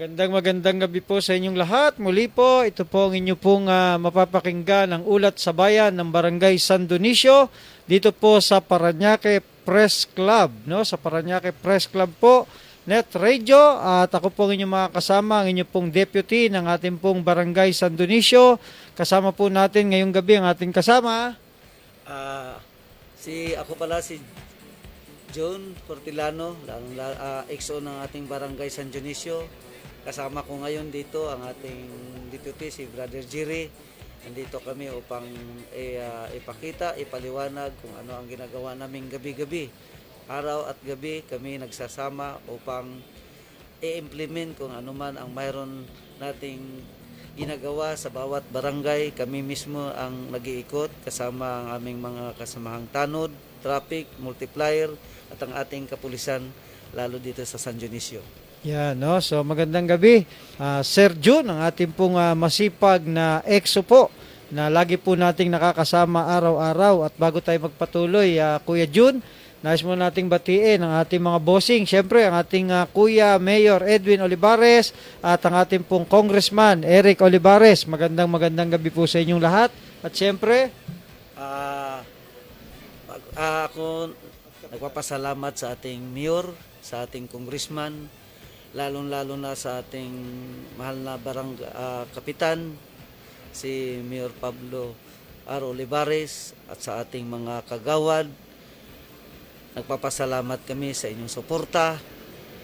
Magandang gabi po sa inyong lahat. Muli po, ito po ang inyo pong mapapakinggan ang ulat sa bayan ng Barangay San Dionisio dito po sa Parañaque Press Club, no? Sa Parañaque Press Club po, Net Radio, at ako po ang inyong mga kasama, ang inyong pong deputy ng ating pong Barangay San Dionisio. Kasama po natin ngayong gabi ang ating kasama. Ako pala si John Portilano, EXO ng ating Barangay San Dionisio. Kasama ko ngayon dito ang ating deputy, si Brother Jerry. Nandito kami upang ipakita, ipaliwanag kung ano ang ginagawa naming gabi-gabi. Araw at gabi kami nagsasama upang i-implement kung ano man ang mayroon nating ginagawa sa bawat barangay. Kami mismo ang nag-iikot kasama ang aming mga kasamahang tanod, traffic, multiplier at ang ating kapulisan lalo dito sa San Dionisio. Yan, no? So magandang gabi. Sir June, ang ating pong masipag na EXO po na lagi po nating nakakasama araw-araw. At bago tayo magpatuloy, Kuya June, nais mo nating batiin ang ating mga bossing. Siyempre, ang ating Kuya Mayor Edwin Olivares at ang ating pong Congressman Eric Olivares. Magandang gabi po sa inyong lahat. At siyempre, ako nagpapasalamat sa ating mayor, sa ating congressman, lalong-lalo na sa ating mahal na kapitan, si Mayor Pablo R. Olivares, at sa ating mga kagawad. Nagpapasalamat kami sa inyong suporta,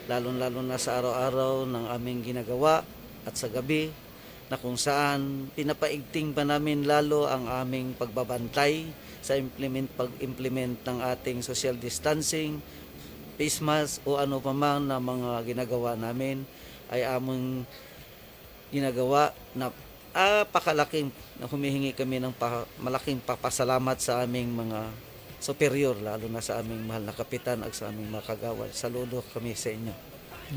lalong-lalo na sa araw-araw ng aming ginagawa at sa gabi, na kung saan pinapaigting pa namin lalo ang aming pagbabantay sa pag-implement ng ating social distancing, face mask o ano pa man na mga ginagawa namin ay among ginagawa na pakalaking na humihingi kami ng malaking papasalamat sa aming mga superior, lalo na sa aming mahal na kapitan at sa aming mga kagawad. Saludo kami sa inyo.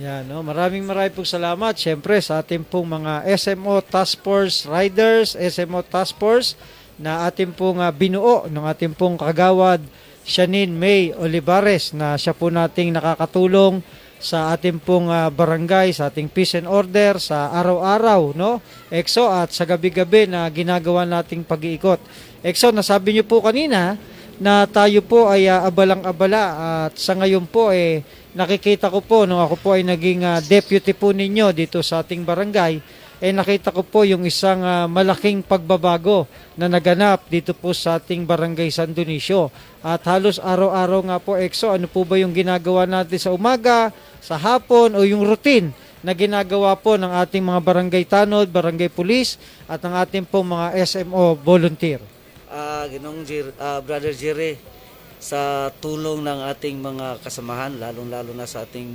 yan, no? Maraming pong salamat. Siyempre sa ating pong mga SMO Task Force Riders, SMO Task Force na ating pong binuo ng ating pong kagawad Shanine May Olivares, na siya po nating nakakatulong sa ating pong barangay, sa ating peace and order, sa araw-araw, no? EXO, at sa gabi-gabi na ginagawa nating pag-iikot. EXO, nasabi niyo po kanina na tayo po ay abalang-abala, at sa ngayon po nakikita ko po nung ako po ay naging deputy po ninyo dito sa ating barangay, nakita ko po yung isang malaking pagbabago na naganap dito po sa ating Barangay San Dionisio. At halos araw-araw nga po, EXO, ano po ba yung ginagawa natin sa umaga, sa hapon, o yung routine na ginagawa po ng ating mga barangay tanod, barangay pulis, at ng ating pong mga SMO volunteer? Brother Jerry, sa tulong ng ating mga kasamahan, lalong-lalo na sa ating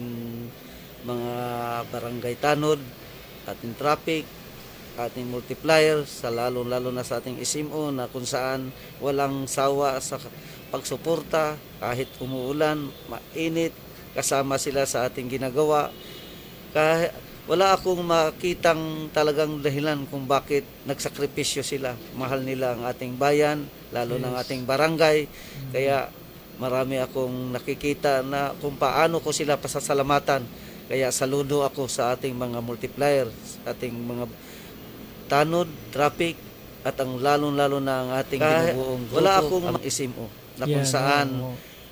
mga barangay tanod, ating traffic, ating multiplier, sa lalo-lalo na sa ating SMO na kung saan walang sawa sa pagsuporta kahit umuulan, mainit, kasama sila sa ating ginagawa. Kahit wala akong makitang talagang dahilan kung bakit nagsakripisyo sila. Mahal nila ang ating bayan, lalo ng ating barangay. Kaya marami akong nakikita na kung paano ko sila pasasalamatan. Kaya saludo ako sa ating mga multiplier, ating mga tanod, traffic, at ang lalong-lalo na ang ating binubuong grupo. Wala akong SMO na kung saan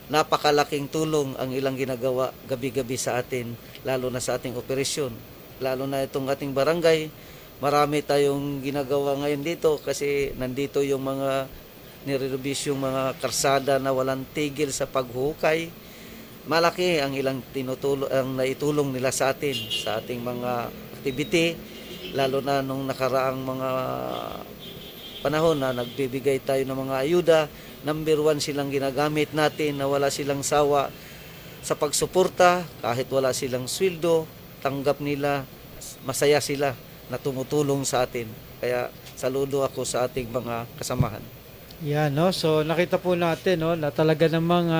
napakalaking tulong ang ilang ginagawa gabi-gabi sa atin, lalo na sa ating operasyon. Lalo na itong ating barangay, marami tayong ginagawa ngayon dito kasi nandito yung mga nirelubis yung mga karsada na walang tigil sa paghukay. Malaki ang ilang naitulong nila sa atin, sa ating mga activity, lalo na nung nakaraang mga panahon na nagbibigay tayo ng mga ayuda. Number 1 silang ginagamit natin na wala silang sawa sa pagsuporta, kahit wala silang sweldo, tanggap nila, masaya sila na tumutulong sa atin. Kaya saludo ako sa ating mga kasamahan. Yan, no? So nakita po natin, no, na talaga namang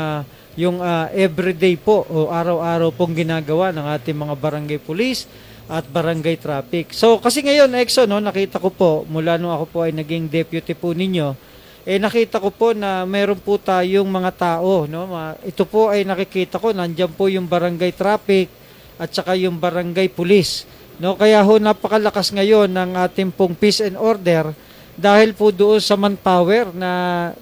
yung everyday po o araw-araw pong ginagawa ng ating mga barangay police at barangay traffic. So kasi ngayon, EXO, no, nakita ko po mula nung ako po ay naging deputy po ninyo, nakita ko po na meron po tayong mga tao, no? Ito po ay nakikita ko, nandiyan po yung barangay traffic at saka yung barangay police. No, kaya ho napakalakas ngayon ng ating pong peace and order dahil po doon sa manpower na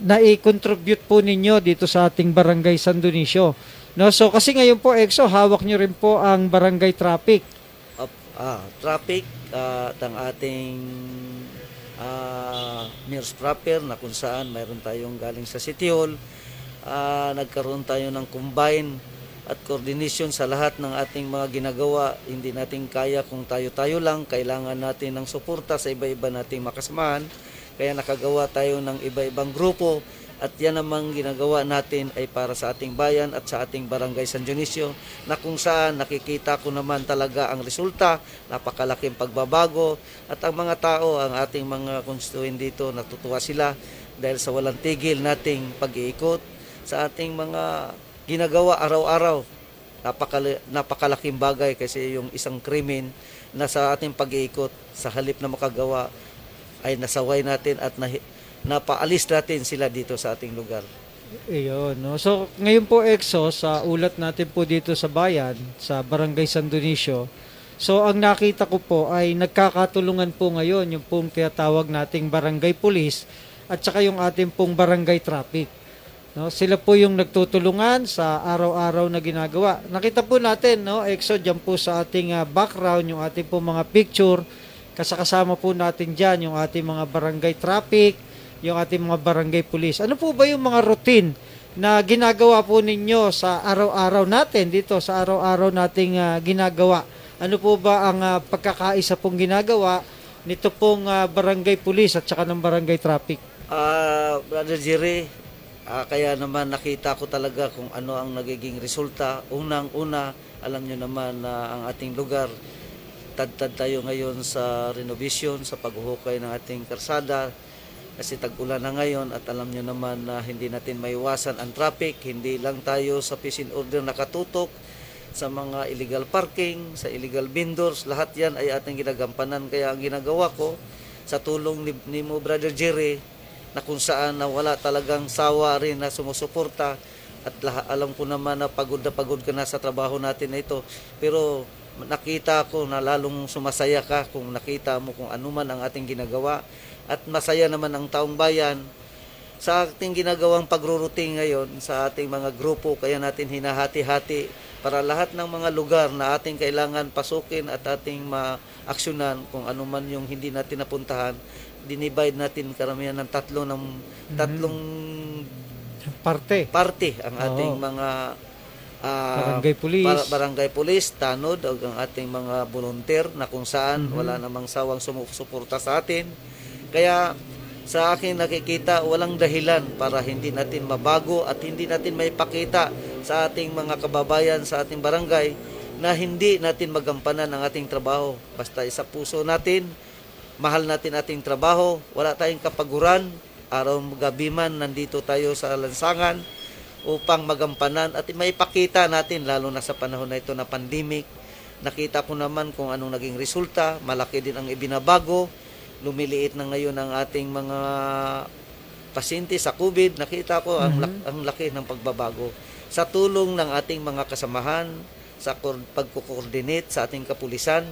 nai-contribute po ninyo dito sa ating barangay San Dionisio. No, so kasi ngayon po EXO, hawak nyo rin po ang barangay traffic. Traffic at ang ating Mayor's Proper na kung saan mayroon tayong galing sa City Hall. Nagkaroon tayo ng combine at coordination sa lahat ng ating mga ginagawa. Hindi natin kaya kung tayo-tayo lang. Kailangan natin ng suporta sa iba-iba nating makasamahan. Kaya nakagawa tayo ng iba-ibang grupo. At yan namang ginagawa natin ay para sa ating bayan at sa ating barangay San Dionisio, na kung saan nakikita ko naman talaga ang resulta, napakalaking pagbabago. At ang mga tao, ang ating mga constituent dito, natutuwa sila dahil sa walang tigil nating pag-iikot sa ating mga ginagawa araw-araw. Napakalaking bagay kasi yung isang krimen na sa ating pag-iikot, sa halip na makagawa, ay nasaway natin at napaalis natin sila dito sa ating lugar. Ayun, no? So, ngayon po EXO, sa ulat natin po dito sa bayan, sa Barangay San Dionisio, so ang nakita ko po ay nagkakatulungan po ngayon yung pong tinatawag nating barangay police at saka yung ating pong barangay traffic. No, sila po yung nagtutulungan sa araw-araw na ginagawa. Nakita po natin, no, EXO, dyan po sa ating background, yung ating po mga picture, kasama po natin dyan yung ating mga barangay traffic, yung ating mga barangay police. Ano po ba yung mga routine na ginagawa po ninyo sa araw-araw natin dito, sa araw-araw nating ginagawa? Ano po ba ang pagkakaisa pong ginagawa nito pong barangay police at saka ng barangay traffic? Brother Jerry, kaya naman nakita ko talaga kung ano ang nagiging resulta. Unang-una, alam nyo naman na ang ating lugar, tad-tad tayo ngayon sa renovation, sa paghuhukay ng ating karsada. Kasi tag-ulan na ngayon at alam nyo naman na hindi natin maiwasan ang traffic. Hindi lang tayo sa peace and order nakatutok sa mga illegal parking, sa illegal vendors. Lahat yan ay ating ginagampanan. Kaya ang ginagawa ko sa tulong ni mo, Brother Jerry, na kung saan na wala talagang sawa rin na sumusuporta at alam ko naman na pagod ka na sa trabaho natin na ito, pero nakita ko na lalong sumasaya ka kung nakita mo kung ano man ang ating ginagawa at masaya naman ang taong bayan sa ating ginagawang pagruruting ngayon sa ating mga grupo. Kaya natin hinahati-hati para lahat ng mga lugar na ating kailangan pasukin at ating maaksyonan kung ano man yung hindi natin napuntahan, dinivide natin karamihan ng tatlong parte ang ating mga barangay police, barangay police, tanod, o ang ating mga volunteer na kung saan wala namang sawang sumusuporta sa atin. Kaya sa akin nakikita, walang dahilan para hindi natin mabago at hindi natin maipakita sa ating mga kababayan sa ating barangay na hindi natin magampanan ang ating trabaho. Basta isa puso natin, mahal natin ating trabaho, wala tayong kapaguran, araw gabi man nandito tayo sa lansangan upang magampanan at maipakita natin, lalo na sa panahon na ito na pandemic. Nakita ko naman kung anong naging resulta, malaki din ang ibinabago, lumiliit na ngayon ang ating mga pasyente sa COVID. Nakita ko ang laki ng pagbabago sa tulong ng ating mga kasamahan, sa pagko-coordinate sa ating kapulisan.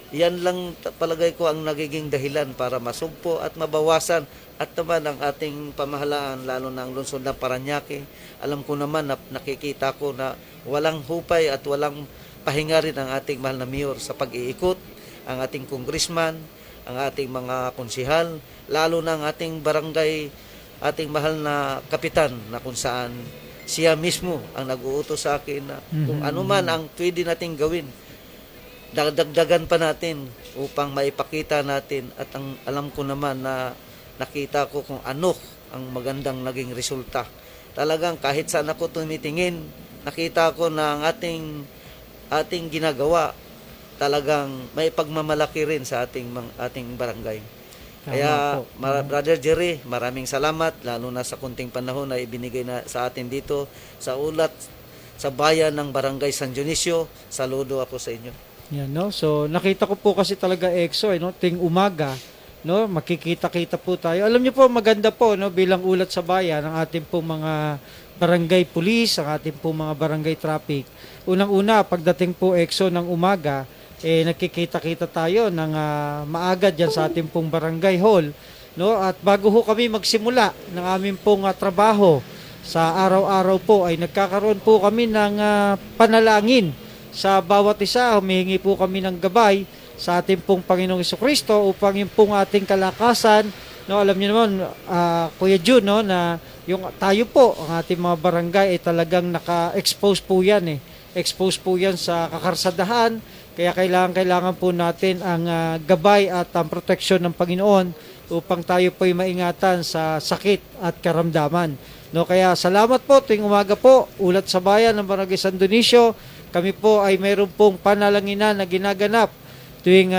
Yan lang palagay ko ang nagiging dahilan para masugpo at mabawasan at naman ang ating pamahalaan, lalo na ang lungsod ng Parañaque. Alam ko naman na nakikita ko na walang hupay at walang pahinga rin ang ating mahal na mayor sa pag-iikot, ang ating congressman, ang ating mga konsihal, lalo na ang ating barangay, ating mahal na kapitan na kung saan siya mismo ang nag-uutos sa akin na kung ano man ang pwede nating gawin, dagdagan pa natin upang maipakita natin. At alam ko naman na nakita ko kung ano ang magandang naging resulta. Talagang kahit saan ako tumitingin, nakita ko na ang ating ginagawa talagang may pagmamalaki rin sa ating barangay. Kaya, Brother Jerry, maraming salamat, lalo na sa kunting panahon na ibinigay na sa atin dito sa ulat sa bayan ng Barangay San Dionisio. Saludo ako sa inyo. Yan, no? So, nakita ko po kasi talaga EXO, no? Ting umaga, no? Makikita-kita po tayo. Alam niyo po, maganda po, no? Bilang ulat sa bayan, ang ating pong mga barangay police, ang ating pong mga barangay traffic. Unang-una, pagdating po EXO ng umaga, nagkikita-kita tayo ng maaga dyan sa ating pong barangay hall, no? At bago ho kami magsimula ng aming pong trabaho sa araw-araw po ay nagkakaroon po kami ng panalangin sa bawat isa. Humihingi po kami ng gabay sa ating pong Panginoong Jesucristo upang yung pong ating kalakasan, no? Alam niyo naman, Kuya Jun, no, na yung tayo po, ang ating mga barangay ay talagang naka-expose po yan expose po yan sa kakarsadahan. Kaya kailangan po natin ang gabay at ang proteksyon ng Panginoon upang tayo po ay maingatan sa sakit at karamdaman. No, kaya salamat po tuwing umaga po, ulat sa bayan ng Barangay San Dionisio. Kami po ay mayroon pong panalanginan na ginaganap tuwing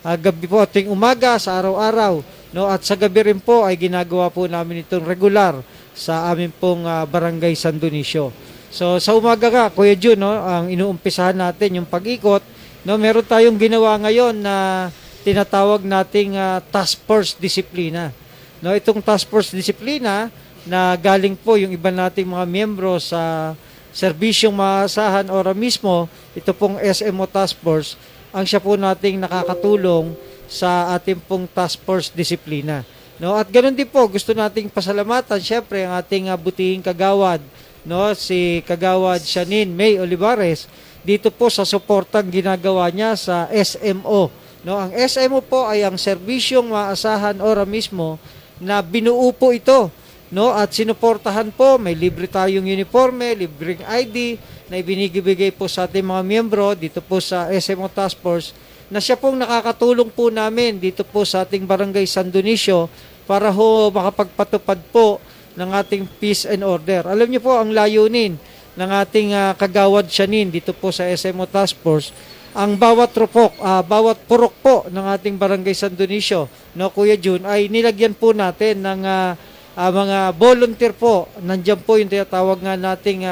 gabi po, tuwing umaga sa araw-araw. No, at sa gabi rin po ay ginagawa po namin itong regular sa amin pong Barangay San Dionisio. So sa umaga ka, Kuya Jun, no, ang inuumpisahan natin yung pag-ikot, no, meron tayong ginawa ngayon na tinatawag nating task force disiplina. No, itong task force disiplina na galing po yung iba nating mga miyembro sa serbisyong maasahan ora mismo, ito pong SMO task force, ang siya po nating nakakatulong sa ating pong task force disiplina. No, at ganoon din po, gusto nating pasalamatan syempre ang ating butihing kagawad, no, si Kagawad Shanin May Olivares dito po sa suportang ginagawa niya sa SMO. No, ang SMO po ay ang serbisyong maasahan ora mismo na binuo po ito, no, at sinuportahan po, may libre tayong uniforme, libreng ID na ibinigibigay po sa ating mga miyembro dito po sa SMO Task Force, na siya pong nakakatulong po namin dito po sa ating Barangay San Dionisio para ho makapagpatupad po ng ating peace and order. Alam niyo po ang layunin ng ating Kagawad Shanin dito po sa SMO Task Force, ang bawat purok po ng ating Barangay San Dionisio, no, Kuya Jun, ay nilagyan po natin ng mga volunteer po. Nandiyan po yung tinatawag nga nating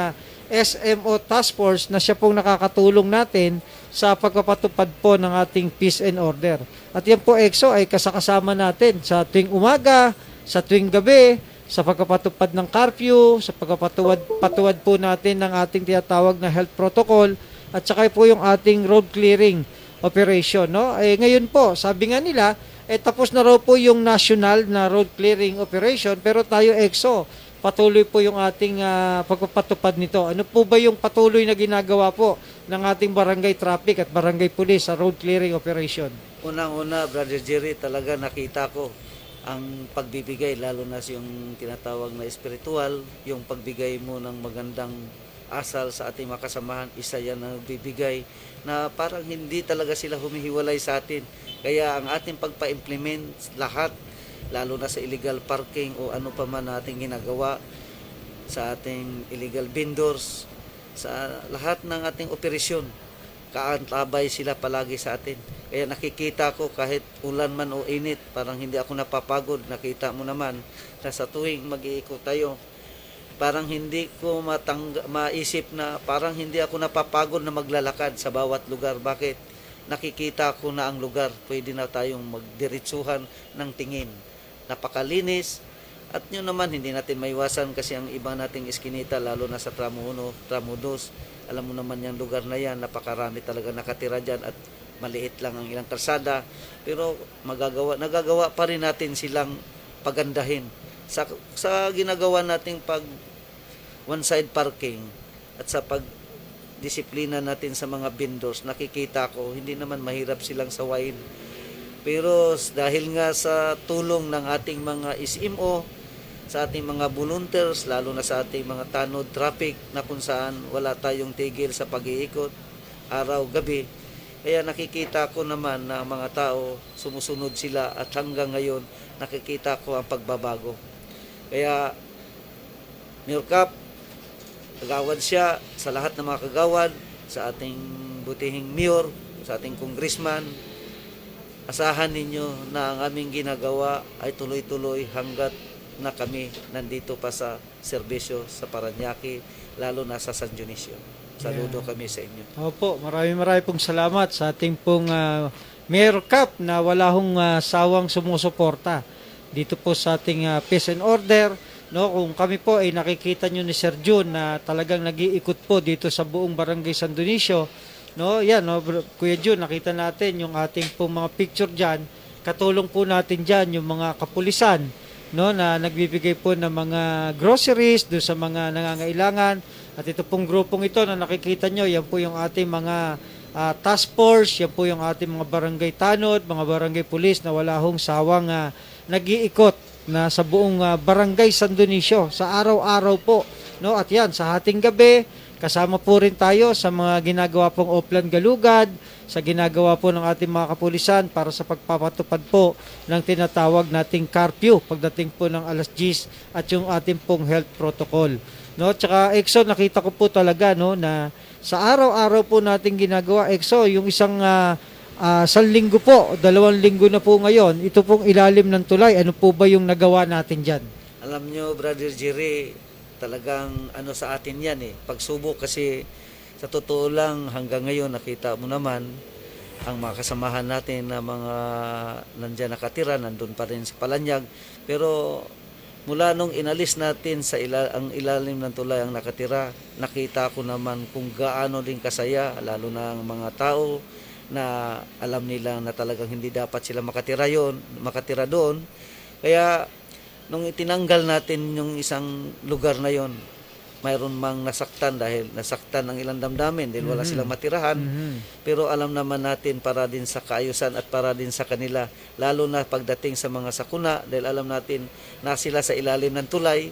SMO Task Force na siya pong nakakatulong natin sa pagpapatupad po ng ating peace and order. At yan po, EXO, ay kasakasama natin sa tuwing umaga, sa tuwing gabi, sa pagpapatupad ng curfew, sa pagpapatuwad po natin ng ating tinatawag na health protocol, at saka po yung ating road clearing operation. No? Ngayon po, sabi nga nila, tapos na raw po yung national na road clearing operation, pero tayo, EXO, patuloy po yung ating pagpapatupad nito. Ano po ba yung patuloy na ginagawa po ng ating barangay traffic at barangay police sa road clearing operation? Unang-una, Brother Jerry, talaga nakita ko ang pagbibigay, lalo na yung tinatawag na espiritual, yung pagbigay mo ng magandang asal sa ating mga kasamahan, isa yan na bibigay na parang hindi talaga sila humihiwalay sa atin. Kaya ang ating pagpa-implement lahat, lalo na sa illegal parking o ano pa man nating ginagawa, sa ating illegal vendors, sa lahat ng ating operasyon, kaantabay sila palagi sa atin. Kaya nakikita ko kahit ulan man o init, parang hindi ako napapagod. Nakita mo naman na sa tuwing mag-iikot tayo, parang hindi ko maisip na parang hindi ako napapagod na maglalakad sa bawat lugar. Bakit? Nakikita ko na ang lugar, pwede na tayong magdiretsuhan ng tingin. Napakalinis. At yun naman, hindi natin maiwasan kasi ang iba nating iskinita, lalo na sa Tramo 1, Tramo 2, alam mo naman yung lugar na yan, napakarami talaga nakatira dyan at maliit lang ang ilang kalsada. Pero nagagawa pa rin natin silang pagandahin. Sa ginagawa nating pag one-side parking at sa pagdisiplina natin sa mga vendors, nakikita ko, hindi naman mahirap silang sawayin. Pero dahil nga sa tulong ng ating mga SMO, sa ating mga volunteers, lalo na sa ating mga tanod traffic na kung saan wala tayong tigil sa pag-iikot, araw, gabi. Kaya nakikita ko naman na mga tao, sumusunod sila at hanggang ngayon nakikita ko ang pagbabago. Kaya, Mayor Cap, kagawad siya sa lahat ng mga kagawad, sa ating butihing mayor, sa ating congressman. Asahan ninyo na ang aming ginagawa ay tuloy-tuloy hanggat na kami nandito pa sa serbisyo sa Parañaque, lalo na sa San Dionisio. Saludo kami sa inyo. Opo, maraming pong salamat sa ating pong Mayor Cap na wala hong sawang sumusuporta dito po sa ating peace and order. No, kung kami po ay nakikita nyo ni Sir Jun na talagang nag-iikot po dito sa buong Barangay San Dionisio, no? Yan, no, Kuya Jun, nakita natin yung ating pong mga picture diyan. Katulong po natin diyan yung mga kapulisan, no, na nagbibigay po ng mga groceries do sa mga nangangailangan. At ito pong grupong ito na nakikita nyo, yan po yung ating mga task force, yan po yung ating mga barangay tanod, mga barangay pulis na wala hong sawang nag-iikot na sa buong barangay San Dionisio sa araw-araw po, no? At yan, sa hating gabi, kasama po rin tayo sa mga ginagawa pong Oplan Galugad, sa ginagawa po ng ating mga kapulisan para sa pagpapatupad po ng tinatawag nating curfew pagdating po ng alas 10 at yung ating pong health protocol. No, tsaka EXO, nakita ko po talaga, no, na sa araw-araw po nating ginagawa EXO, yung isang linggo po, 2 linggo na po ngayon, ito pong ilalim ng tulay, ano po ba yung nagawa natin diyan? Alam nyo, Brother Jerry, talagang ano sa atin yan pagsubok, kasi sa totoo lang hanggang ngayon nakita mo naman ang mga kasamahan natin na mga nandyan nakatira, nandun pa rin sa Palanyag, pero mula nung inalis natin sa ang ilalim ng tulay ang nakatira, nakita ko naman kung gaano din kasaya, lalo na ang mga tao na alam nila na talagang hindi dapat sila makatira doon. Kaya nung itinanggal natin yung isang lugar na yon, mayroon mang nasaktan dahil nasaktan ang ilang damdamin dahil wala silang matirahan. Pero alam naman natin para din sa kaayusan at para din sa kanila, lalo na pagdating sa mga sakuna, dahil alam natin na sila sa ilalim ng tulay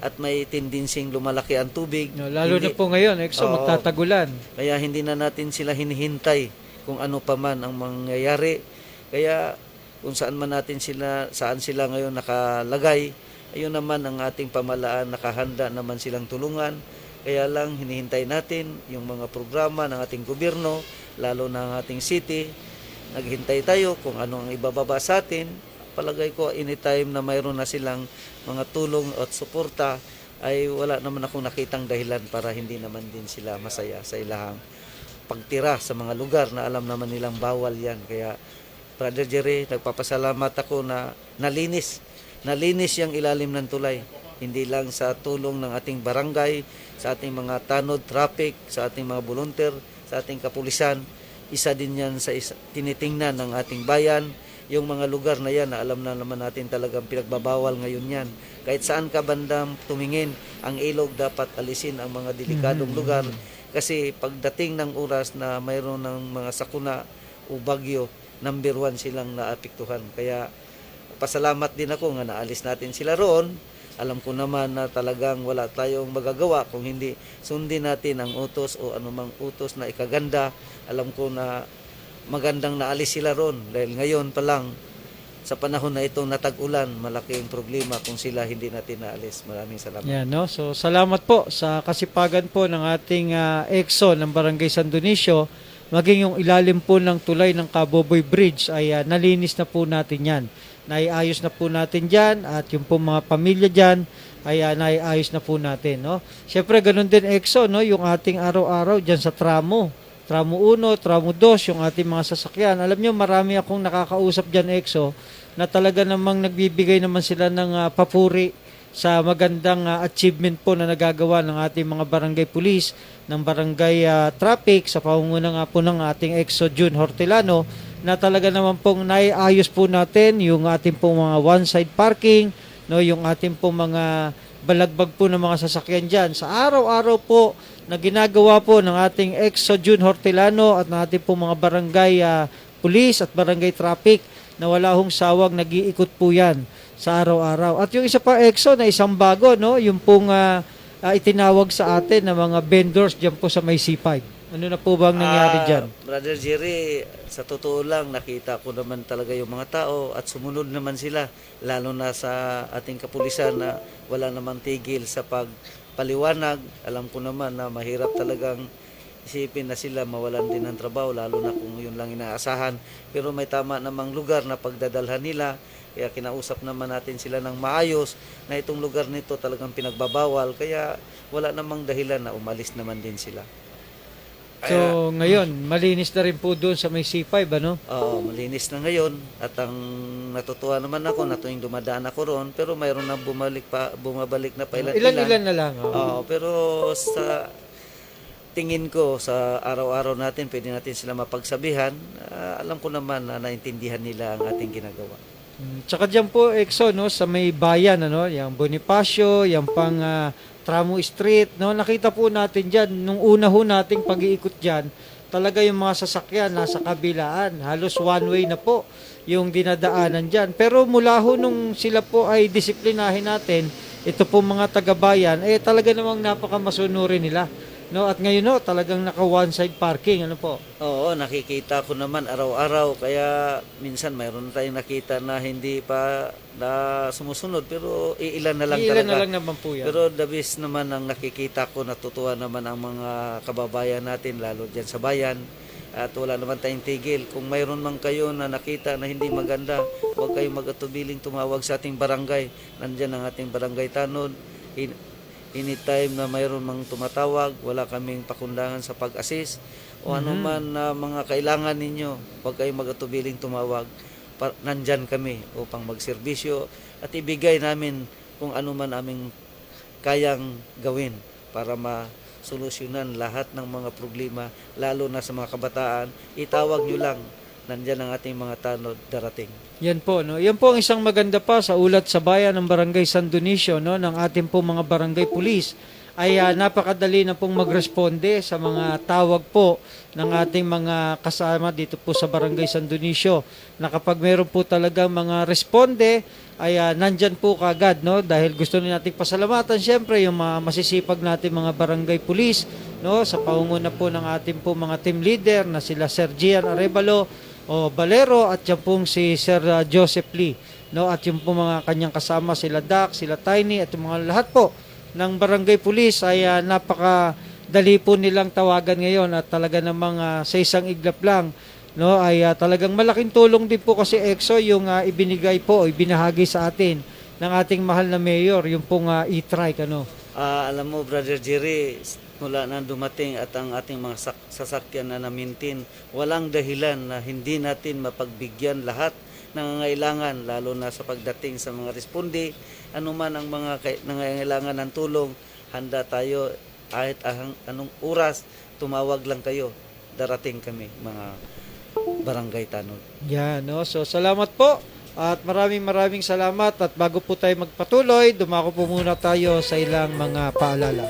at may tendensying lumalaki ang tubig. No, lalo na po ngayon, EXO, magtatagulan. Kaya hindi na natin sila hinihintay kung ano pa man ang mangyayari. Kaya kung saan sila ngayon nakalagay, ayun naman ang ating pamalaan, nakahanda naman silang tulungan. Kaya lang hinihintay natin yung mga programa ng ating gobyerno, lalo na ang ating city. Naghintay tayo kung ano ang ibababa sa atin. Palagay ko anytime na mayroon na silang mga tulong at suporta, ay wala naman akong nakitang dahilan para hindi naman din sila masaya sa ilahang pagtira sa mga lugar na alam naman nilang bawal yan. Kaya Brother Jerry, nagpapasalamat ako na nalinis yung ilalim ng tulay. Hindi lang sa tulong ng ating barangay, sa ating mga tanod, traffic, sa ating mga volunteer, sa ating kapulisan. Isa din yan sa tinitingnan ng ating bayan. Yung mga lugar na yan, na alam na naman natin talagang pinagbabawal ngayon yan. Kahit saan ka bandang tumingin, ang ilog dapat alisin ang mga delikadong lugar. Kasi pagdating ng oras na mayroon ng mga sakuna o bagyo, number 1 silang naapektuhan. Kaya pasalamat din ako nga naalis natin sila roon. Alam ko naman na talagang wala tayong magagawa kung hindi sundin natin ang utos o anumang utos na ikaganda. Alam ko na magandang naalis sila roon dahil ngayon pa lang sa panahon na itong natag-ulan, malaking problema kung sila hindi natin naalis. Maraming salamat. Yan, no? So, salamat po sa kasipagan po ng ating EXO ng Barangay San Dionisio. Maging yung ilalim po ng tulay ng Kaboboy Bridge ay nalinis na po natin yan. Naiayos na po natin dyan at yung po mga pamilya dyan ay naiayos na po natin. No? Siyempre, ganun din EXO, no? Yung ating araw-araw dyan sa tramo. Tramo 1, tramo 2, yung ating mga sasakyan. Alam nyo, marami akong nakakausap dyan EXO na talaga namang nagbibigay naman sila ng papuri sa magandang achievement po na nagagawa ng ating mga barangay police, ng barangay traffic, sa pamumuno nga po ng ating EXO June Hortelano, na talaga naman pong naiayos po natin yung ating pong mga one-side parking, no, yung ating pong mga balagbag po ng mga sasakyan dyan. Sa araw-araw po na ginagawa po ng ating EXO June Hortelano at ng ating pong mga barangay police at barangay traffic, na wala hong sawag, nag-iikot po yan sa araw-araw. At yung isa pa EXO na isang bago, no, yung pong itinawag sa atin na mga vendors dyan po sa may C5. Ano na po bang nangyari dyan? Brother Jerry, sa totoo lang, nakita ko naman talaga yung mga tao at sumunod naman sila, lalo na sa ating kapulisan na wala namang tigil sa pagpaliwanag. Alam ko naman na mahirap talagang isipin na sila mawalan din ng trabaho, lalo na kung yun lang inaasahan. Pero may tama namang lugar na pagdadalhan nila, kaya kinausap naman natin sila ng maayos na itong lugar nito talagang pinagbabawal, kaya wala namang dahilan na umalis naman din sila. So, ngayon, malinis na rin po doon sa may C5, ano? Oo, malinis na ngayon. At ang natutuwa naman ako na tuwing dumadaan ako roon, pero mayroon na bumabalik na pa ilan-ilan. Ilan-ilan na lang. Oo, pero sa tingin ko sa araw-araw natin, pwede natin sila mapagsabihan. Alam ko naman na naintindihan nila ang ating ginagawa. Tsaka dyan po, Exo, no, sa may bayan, ano, yung Bonifacio, yung pang Tramo Street, no, nakita po natin dyan, nung una ho nating pag-iikot dyan, talaga yung mga sasakyan nasa kabilaan, halos one way na po yung dinadaanan dyan. Pero mula ho nung sila po ay disiplinahin natin, ito po mga taga-bayan, talaga namang napakamasunurin nila. No, at ngayon no, talagang naka one side parking, ano po? Oo, nakikita ko naman araw-araw, kaya minsan mayroon tayong nakita na hindi pa na sumusunod, pero iilan na lang Iilan talaga. na lang naman po yan. Pero the best naman ang nakikita ko, natutuwa naman ang mga kababayan natin, lalo dyan sa bayan, at wala naman tayong tigil. Kung mayroon man kayo na nakita na hindi maganda, huwag kayong mag-atubiling tumawag sa ating barangay. Nandyan ang ating barangay tanod. Anytime na mayroon mang tumatawag, wala kaming pakundangan sa pag-assist o ano man na mga kailangan ninyo, huwag kayong mag-atubiling tumawag. Nandyan kami upang magserbisyo at ibigay namin kung ano man aming kayang gawin para masolusyonan lahat ng mga problema, lalo na sa mga kabataan. Itawag nyo lang, nandyan ang ating mga tanod darating. Yan po, no. Yan po ang isang maganda pa sa ulat sa bayan ng Barangay San Dionisio, no, ng ating po mga barangay pulis ay napakadali na pong magresponde sa mga tawag po ng ating mga kasama dito po sa Barangay San Dionisio, na kapag meron po talaga mga responde ay nandyan po kagad, no, dahil gusto nating pasalamatan syempre yung mga masisipag natin mga barangay pulis, no, sa pangunguna po ng ating po mga team leader na sila Sir Gian Arevalo o Valero at yan pong si Sir Joseph Lee, no, at yung po mga kanyang kasama sila Doc, sila Tiny at yung mga lahat po ng barangay pulis ay napakadali po nilang tawagan ngayon at talaga namang sa isang iglap lang, no, ay talagang malaking tulong din po kasi EXO yung ibinigay po, ibinahagi sa atin ng ating mahal na mayor, yung pong e-trike, ano. Alam mo, Brother Jerry, mula na dumating at ang ating mga sasakyan na na-maintain, walang dahilan na hindi natin mapagbigyan lahat ng nangangailangan, lalo na sa pagdating sa mga responde, anuman ang mga nangangailangan ng tulong, handa tayo kahit anong oras, tumawag lang kayo, darating kami mga barangay tanod. Yan, no. So salamat po at maraming salamat, at bago po tayo magpatuloy, dumako po muna tayo sa ilang mga paalala.